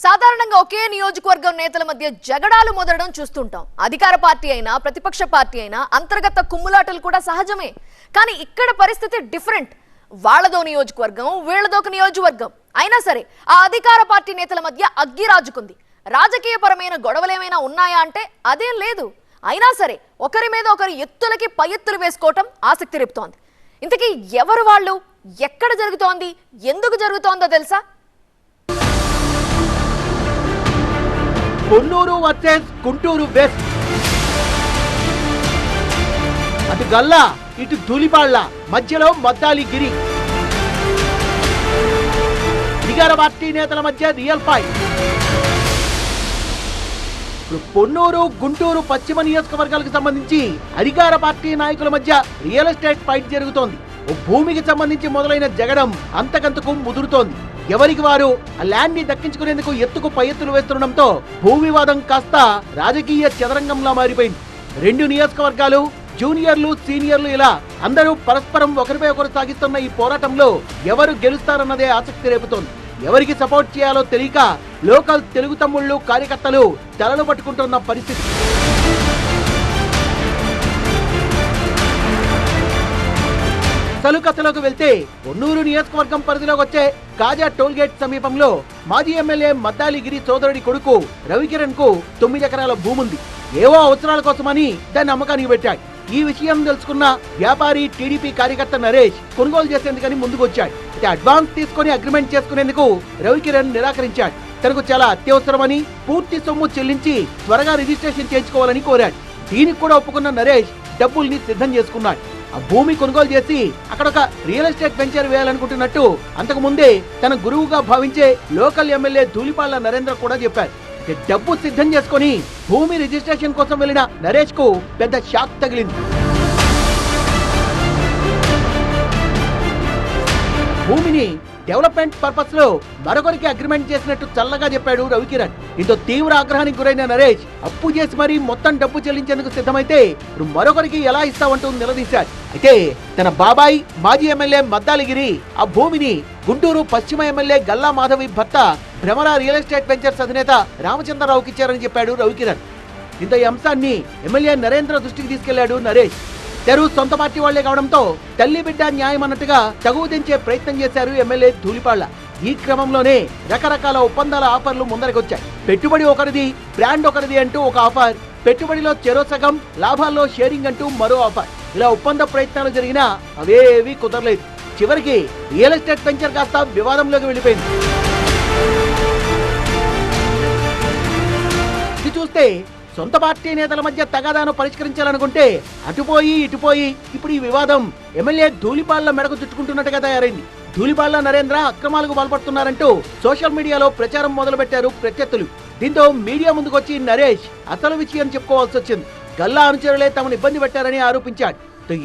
సాధారణంగా ఒకే నియోజకవర్గం నేతల మధ్య జగడాలు మొదలడం చూస్తుంటాం. అధికార పార్టీ అయినా ప్రతిపక్ష పార్టీ అయినా అంతర్గత కుమ్ములాటలు కూడా సహజమే. కానీ ఇక్కడ పరిస్థితి డిఫరెంట్. వాళ్ళదో నియోజకవర్గం, వీళ్ళదొక నియోజకవర్గం అయినా సరే ఆ అధికార పార్టీ నేతల మధ్య అగ్గి రాజుకుంది. రాజకీయపరమైన గొడవలేమైనా ఉన్నాయా అంటే అదేం లేదు. అయినా సరే ఒకరి మీద ఒకరు ఎత్తులకి పై ఎత్తులు వేసుకోవటం ఆసక్తి రేపుతోంది. ఇంతకీ ఎవరు వాళ్ళు, ఎక్కడ జరుగుతోంది, ఎందుకు జరుగుతోందో తెలుసా? Ponnuru versus Guntur west. అటు గల్లా ఇటు ధూళిపాళ్ల మధ్యలో మద్దాలిగిరి. అధికార పార్టీ నేతల మధ్య రియల్ ఫైట్. పొన్నూరు గుంటూరు పశ్చిమ నియోజకవర్గాలకు సంబంధించి అధికార పార్టీ నాయకుల మధ్య రియల్ ఎస్టేట్ ఫైట్ జరుగుతోంది. భూమికి సంబంధించి మొదలైన జగడం అంతకంతకు ముదురుతోంది. ఎవరికి వారు ఆ ల్యాండ్ ని దక్కించుకునేందుకు ఎత్తుకు పై ఎత్తులు వేస్తుండటంతో భూ వివాదం కాస్త రాజకీయ చదరంగంలా మారిపోయింది. రెండు నియోజకవర్గాలు, జూనియర్లు, సీనియర్లు ఇలా అందరూ పరస్పరం ఒకరిపై ఒకరు సాగిస్తున్న ఈ పోరాటంలో ఎవరు గెలుస్తారన్నదే ఆసక్తి రేపుతోంది. ఎవరికి సపోర్ట్ చేయాలో తెలియక లోకల్ తెలుగు తమ్ముళ్లు, కార్యకర్తలు తలలు పట్టుకుంటున్న పరిస్థితి. కథలోకి వెళ్తే పొన్నూరు నియోజకవర్గం పరిధిలోకి వచ్చే కాజా టోల్గేట్ సమీపంలో మాజీ ఎమ్మెల్యే మద్దాలిగిరి సోదరుడి కొడుకు రవికిరణ్ కు 9 ఎకరాల భూమి ఉంది. ఏవో అవసరాల కోసమని దాన్ని అమ్మకానికి పెట్టాడు. ఈ విషయం తెలుసుకున్న వ్యాపారి టీడీపీ కార్యకర్త నరేష్ కొనుగోలు చేసేందుకని ముందుకొచ్చాడు. అయితే అడ్వాన్స్ తీసుకుని అగ్రిమెంట్ చేసుకునేందుకు రవికిరణ్ నిరాకరించాడు. తనకు చాలా అత్యవసరమని, పూర్తి సొమ్ము చెల్లించి త్వరగా రిజిస్ట్రేషన్ చేయించుకోవాలని కోరాడు. దీనికి కూడా ఒప్పుకున్న నరేష్ డబ్బుల్ని సిద్ధం చేసుకున్నాడు. ఆ భూమి కొనుగోలు చేసి అక్కడ ఒక రియల్ ఎస్టేట్ వెంచర్ వేయాలనుకుంటున్నట్టు అంతకు ముందే తన గురువుగా భావించే లోకల్ ఎమ్మెల్యే ధూళిపాళ్ల నరేంద్ర కూడా చెప్పారు. డబ్బు సిద్ధం చేసుకుని భూమి రిజిస్ట్రేషన్ కోసం వెళ్లిన నరేష్ కు పెద్ద షాక్ తగిలింది. భూమిని డెవలప్మెంట్ పర్పస్ లో మరొకరికి అగ్రిమెంట్ చేసినట్టు చల్లగా చెప్పాడు రవికిరణ్. దీంతో తీవ్ర ఆగ్రహానికి గురైన నరేష్ అప్పు చేసి మరీ మొత్తం డబ్బు చెల్లించేందుకు సిద్ధమైతే మరొకరికి ఎలా ఇస్తావంటూ నిలదీశాడు. అయితే తన బాబాయ్ మాజీ ఎమ్మెల్యే మద్దాలిగిరి ఆ భూమిని గుంటూరు పశ్చిమ ఎమ్మెల్యే గల్లా మాధవి భర్త భ్రమర రియల్ ఎస్టేట్ వెంచర్స్ అధినేత రామచంద్రరావుకి ఇచ్చారని చెప్పాడు రవికిరణ్. దీంతో ఈ అంశాన్ని ఎమ్మెల్యే నరేంద్ర దృష్టికి తీసుకెళ్లాడు నరేష్. తెరువు సొంత పార్టీ వాళ్లే కావడంతో తల్లి బిడ్డ న్యాయం అన్నట్టుగా తగువ దించే ప్రయత్నం చేశారు ఎమ్మెల్యే ధూళిపాళ్ల. ఈ క్రమంలోనే రకరకాల ఒప్పందాల ఆఫర్లు ముందరకొచ్చాయి. పెట్టుబడి ఒకరిది, బ్రాండ్ ఒకరిది అంటూ ఒక ఆఫర్, పెట్టుబడిలో చెరో సగం, లాభాల్లో షేరింగ్ అంటూ మరో ఆఫర్. ఇలా ఒప్పంద ప్రయత్నాలు జరిగినా అవేవీ కుదరలేదు. చివరికి రియల్ ఎస్టేట్ వెంచర్ కాస్త వివాదంలోకి వెళ్ళిపోయింది. ఇది చూస్తే సొంత పార్టీ నేతల మధ్య తగాదాను పరిష్కరించాలనుకుంటే అటుపోయి ఇటుపోయి ఇప్పుడు ఈ వివాదం ఎమ్మెల్యే ధూళిపాళ్ల మెడకు చుట్టుకుంటున్నట్టుగా తయారైంది. ధూళిపాళ్ల నరేంద్ర అక్రమాలకు పాల్పడుతున్నారంటూ సోషల్ మీడియాలో ప్రచారం మొదలుపెట్టారు ప్రత్యర్థులు. దీంతో మీడియా ముందుకొచ్చి నరేష్ అసలు విషయం చెప్పుకోవాల్సి వచ్చింది. గల్లా అనుచరులే తమను ఇబ్బంది పెట్టారని ఆరోపించాడు.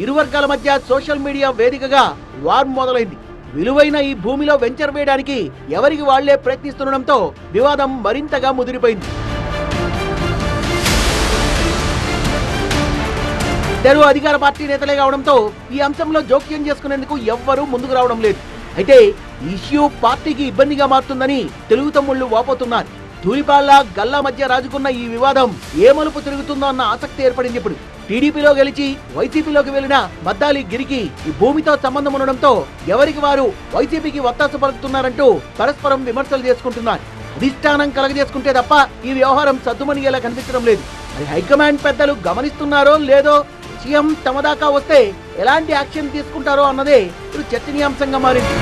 ఇరు వర్గాల మధ్య సోషల్ మీడియా వేదికగా వార్ మొదలైంది. విలువైన ఈ భూమిలో వెంచర్ వేయడానికి ఎవరికి వాళ్లే ప్రయత్నిస్తుండటంతో వివాదం మరింతగా ముదిరిపోయింది. ఇద్దరు అధికార పార్టీ నేతలే కావడంతో ఈ అంశంలో జోక్యం చేసుకునేందుకు ఎవ్వరూ ముందుకు రావడం లేదు. అయితే ఇష్యూ పార్టీకి ఇబ్బందిగా మారుతుందని తెలుగు తమ్ముళ్లు వాపోతున్నారు. ధూళిపాళ్ల గల్లా మధ్య రాజుకున్న ఈ వివాదం ఏ మలుపు తిరుగుతుందో అన్న ఆసక్తి ఏర్పడింది. ఇప్పుడు టీడీపీలో గెలిచి వైసీపీలోకి వెళ్లిన మద్దాలిగిరికి ఈ భూమితో సంబంధం ఉండడంతో ఎవరికి వారు వైసీపీకి వత్తాసు పలుకుతున్నారంటూ పరస్పరం విమర్శలు చేసుకుంటున్నారు. అధిష్టానం కలగజేసుకుంటే తప్ప ఈ వ్యవహారం సద్దుమణిగేలా కనిపించడం లేదు. మరి హైకమాండ్ పెద్దలు గమనిస్తున్నారో లేదో, విషయం తమ దాకా వస్తే ఎలాంటి యాక్షన్ తీసుకుంటారో అన్నదే ఇప్పుడు చర్చనీయాంశంగా మారింది.